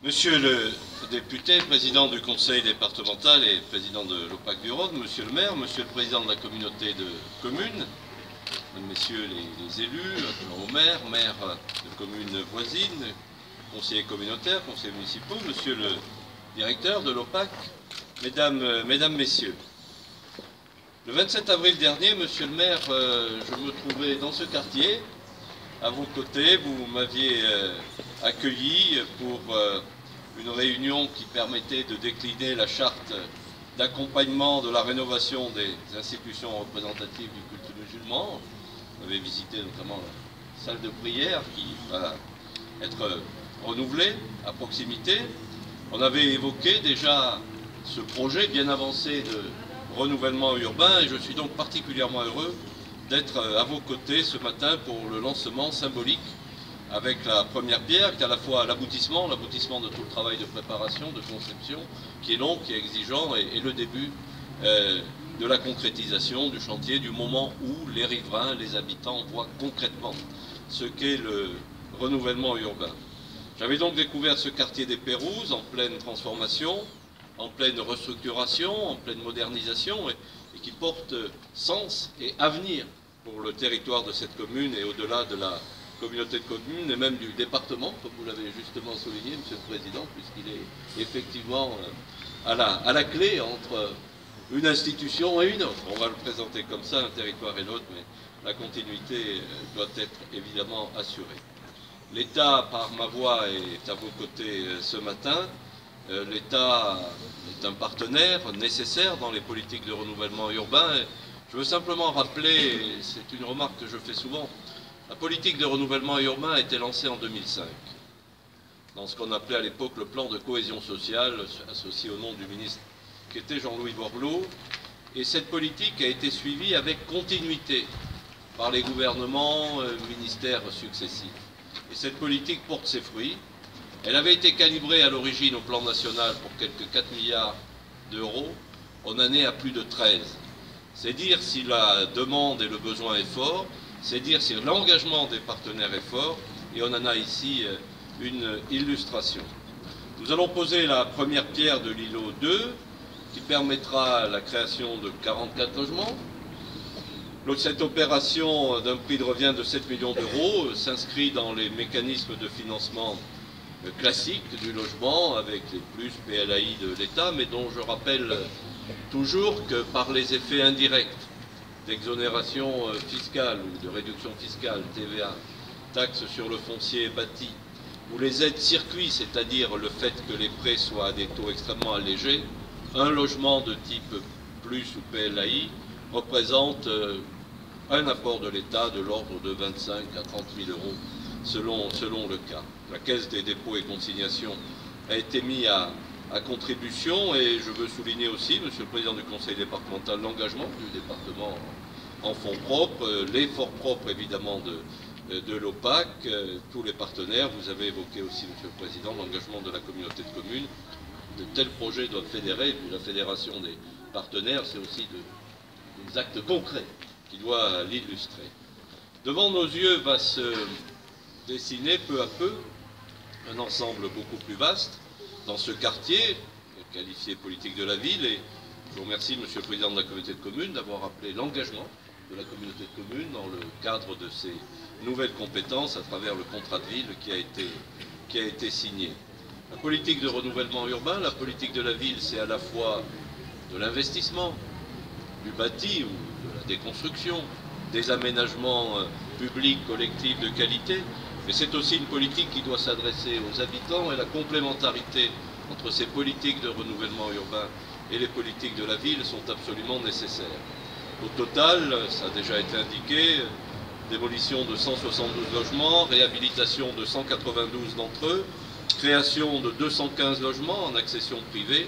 Monsieur le député, président du conseil départemental et président de l'OPAC du Rhône, monsieur le maire, monsieur le président de la communauté de communes, messieurs les élus, adjoints au maire, maires de communes voisines, conseillers communautaires, conseillers municipaux, monsieur le directeur de l'OPAC, mesdames, messieurs. Le 27 avril dernier, monsieur le maire, je me trouvais dans ce quartier, à vos côtés. Vous m'aviez accueilli pour une réunion qui permettait de décliner la charte d'accompagnement de la rénovation des institutions représentatives du culte musulman. Vous avez visité notamment la salle de prière qui va être renouvelée à proximité. On avait évoqué déjà ce projet bien avancé de renouvellement urbain et je suis donc particulièrement heureux d'être à vos côtés ce matin pour le lancement symbolique avec la première pierre qui est à la fois l'aboutissement de tout le travail de préparation, de conception, qui est long, qui est exigeant, et le début de la concrétisation du chantier, du moment où les riverains, les habitants voient concrètement ce qu'est le renouvellement urbain. J'avais donc découvert ce quartier des Pérouses en pleine transformation, en pleine restructuration, en pleine modernisation, et qui porte sens et avenir pour le territoire de cette commune et au-delà de la communauté de communes et même du département, comme vous l'avez justement souligné, Monsieur le Président, puisqu'il est effectivement à la clé entre une institution et une autre. On va le présenter comme ça, un territoire et l'autre, mais la continuité doit être évidemment assurée. L'État, par ma voix, est à vos côtés ce matin. L'État est un partenaire nécessaire dans les politiques de renouvellement urbain. Et je veux simplement rappeler, c'est une remarque que je fais souvent, la politique de renouvellement urbain a été lancée en 2005, dans ce qu'on appelait à l'époque le plan de cohésion sociale, associé au nom du ministre qui était Jean-Louis Borloo. Et cette politique a été suivie avec continuité par les gouvernements, ministères successifs. Et cette politique porte ses fruits. Elle avait été calibrée à l'origine au plan national pour quelques 4 milliards d'euros. On en est à plus de 13. C'est dire si la demande et le besoin est fort, c'est dire si l'engagement des partenaires est fort, et on en a ici une illustration. Nous allons poser la première pierre de l'îlot 2, qui permettra la création de 44 logements. Cette opération d'un prix de revient de 7 millions d'euros s'inscrit dans les mécanismes de financement classique du logement avec les plus PLAI de l'État, mais dont je rappelle toujours que par les effets indirects d'exonération fiscale ou de réduction fiscale, TVA, taxe sur le foncier bâti, ou les aides circuits, c'est-à-dire le fait que les prêts soient à des taux extrêmement allégés, un logement de type plus ou PLAI représente un apport de l'État de l'ordre de 25 à 30 000 euros selon le cas. La Caisse des dépôts et consignations a été mise à contribution et je veux souligner aussi, Monsieur le Président du Conseil départemental, l'engagement du département en fonds propres, l'effort propre évidemment de l'OPAC, tous les partenaires. Vous avez évoqué aussi, Monsieur le Président, l'engagement de la communauté de communes. De tels projets doivent fédérer, et puis la fédération des partenaires, c'est aussi des actes concrets qui doivent l'illustrer. Devant nos yeux va se dessiner peu à peu un ensemble beaucoup plus vaste dans ce quartier, qualifié politique de la ville, et je vous remercie, Monsieur le Président de la communauté de communes, d'avoir rappelé l'engagement de la communauté de communes dans le cadre de ces nouvelles compétences à travers le contrat de ville qui a été signé. La politique de renouvellement urbain, la politique de la ville, c'est à la fois de l'investissement, du bâti ou de la déconstruction, des aménagements publics, collectifs de qualité, mais c'est aussi une politique qui doit s'adresser aux habitants et la complémentarité entre ces politiques de renouvellement urbain et les politiques de la ville sont absolument nécessaires. Au total, ça a déjà été indiqué, démolition de 172 logements, réhabilitation de 192 d'entre eux, création de 215 logements en accession privée,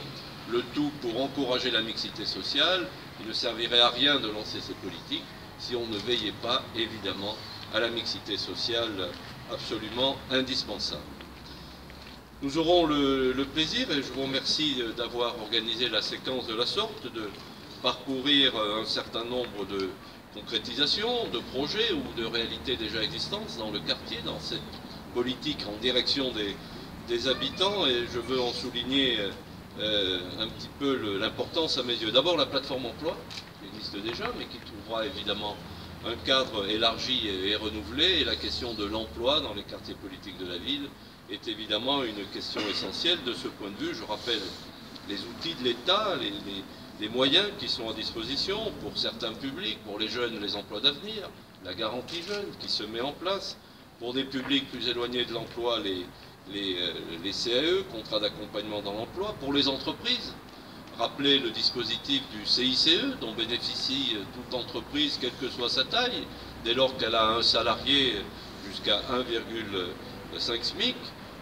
le tout pour encourager la mixité sociale. Il ne servirait à rien de lancer ces politiques si on ne veillait pas, évidemment, à la mixité sociale absolument indispensable. Nous aurons le plaisir, et je vous remercie d'avoir organisé la séquence de la sorte, de parcourir un certain nombre de concrétisations, de projets ou de réalités déjà existantes dans le quartier, dans cette politique en direction des habitants et je veux en souligner un petit peu l'importance à mes yeux. D'abord la plateforme emploi, qui existe déjà, mais qui trouvera évidemment un cadre élargi et renouvelé, et la question de l'emploi dans les quartiers politiques de la ville est évidemment une question essentielle. De ce point de vue, je rappelle les outils de l'État, les moyens qui sont à disposition pour certains publics, pour les jeunes, les emplois d'avenir, la garantie jeune qui se met en place, pour des publics plus éloignés de l'emploi, les CAE, contrats d'accompagnement dans l'emploi, pour les entreprises. Rappelez le dispositif du CICE dont bénéficie toute entreprise, quelle que soit sa taille, dès lors qu'elle a un salarié jusqu'à 1,5 SMIC.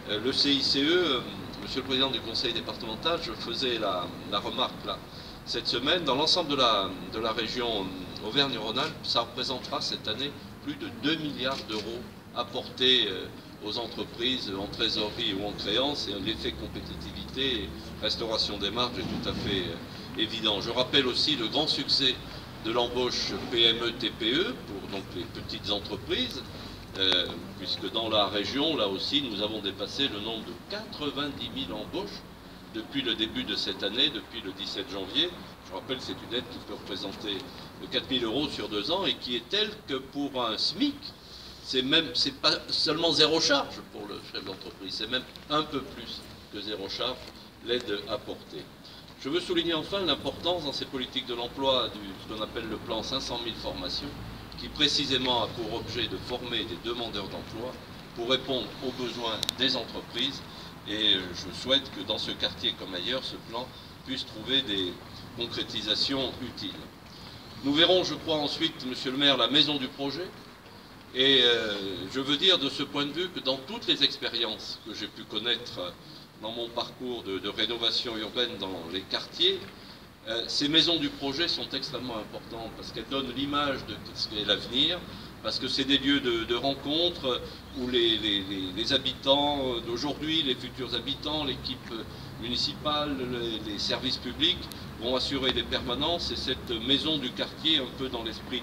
Le CICE, Monsieur le Président du Conseil départemental, je faisais la remarque là, cette semaine, dans l'ensemble de la région Auvergne-Rhône-Alpes, ça représentera cette année plus de 2 milliards d'euros apportés aux entreprises en trésorerie ou en créance, et l'effet compétitivité et restauration des marges est tout à fait évident. Je rappelle aussi le grand succès de l'embauche PME-TPE pour donc les petites entreprises, puisque dans la région, là aussi, nous avons dépassé le nombre de 90 000 embauches depuis le début de cette année, depuis le 17 janvier. Je rappelle que c'est une aide qui peut représenter 4 000 € sur 2 ans et qui est telle que pour un SMIC, c'est pas seulement zéro charge pour le chef d'entreprise, c'est même un peu plus que zéro charge l'aide apportée. Je veux souligner enfin l'importance dans ces politiques de l'emploi de ce qu'on appelle le plan 500 000 formations, qui précisément a pour objet de former des demandeurs d'emploi pour répondre aux besoins des entreprises. Et je souhaite que dans ce quartier comme ailleurs, ce plan puisse trouver des concrétisations utiles. Nous verrons, je crois, ensuite, Monsieur le maire, la maison du projet. Et je veux dire de ce point de vue que dans toutes les expériences que j'ai pu connaître dans mon parcours de rénovation urbaine dans les quartiers, ces maisons du projet sont extrêmement importantes parce qu'elles donnent l'image de ce qu'est l'avenir, parce que c'est des lieux de rencontre où les habitants d'aujourd'hui, les futurs habitants, l'équipe municipale, les services publics vont assurer des permanences, et cette maison du quartier, un peu dans l'esprit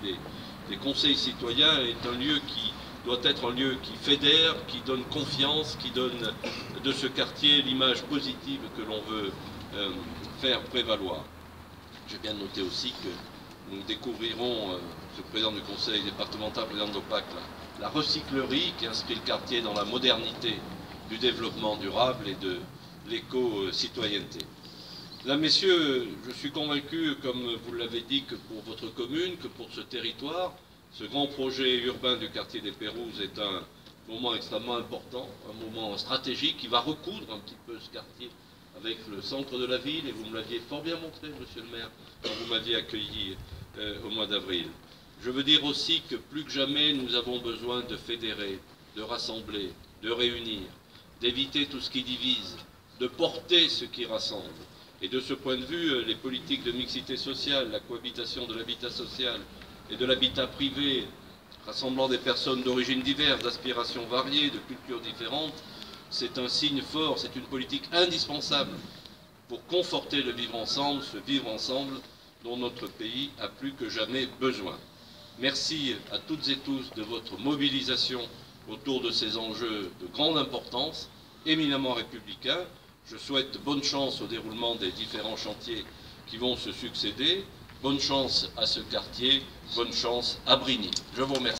des conseils citoyens, est un lieu qui doit être un lieu qui fédère, qui donne confiance, qui donne de ce quartier l'image positive que l'on veut faire prévaloir. J'ai bien noté aussi que nous découvrirons, le président du conseil départemental, président de l'OPAC, la recyclerie qui inscrit le quartier dans la modernité du développement durable et de l'éco-citoyenneté. Là, messieurs, je suis convaincu, comme vous l'avez dit, que pour votre commune, que pour ce territoire, ce grand projet urbain du quartier des Pérouses est un moment extrêmement important, un moment stratégique qui va recoudre un petit peu ce quartier avec le centre de la ville, et vous me l'aviez fort bien montré, monsieur le maire, quand vous m'aviez accueilli au mois d'avril. Je veux dire aussi que plus que jamais, nous avons besoin de fédérer, de rassembler, de réunir, d'éviter tout ce qui divise, de porter ce qui rassemble. Et de ce point de vue, les politiques de mixité sociale, la cohabitation de l'habitat social et de l'habitat privé, rassemblant des personnes d'origines diverses, d'aspirations variées, de cultures différentes, c'est un signe fort, c'est une politique indispensable pour conforter le vivre ensemble, ce vivre ensemble dont notre pays a plus que jamais besoin. Merci à toutes et tous de votre mobilisation autour de ces enjeux de grande importance, éminemment républicains. Je souhaite bonne chance au déroulement des différents chantiers qui vont se succéder. Bonne chance à ce quartier, bonne chance à Brigny. Je vous remercie.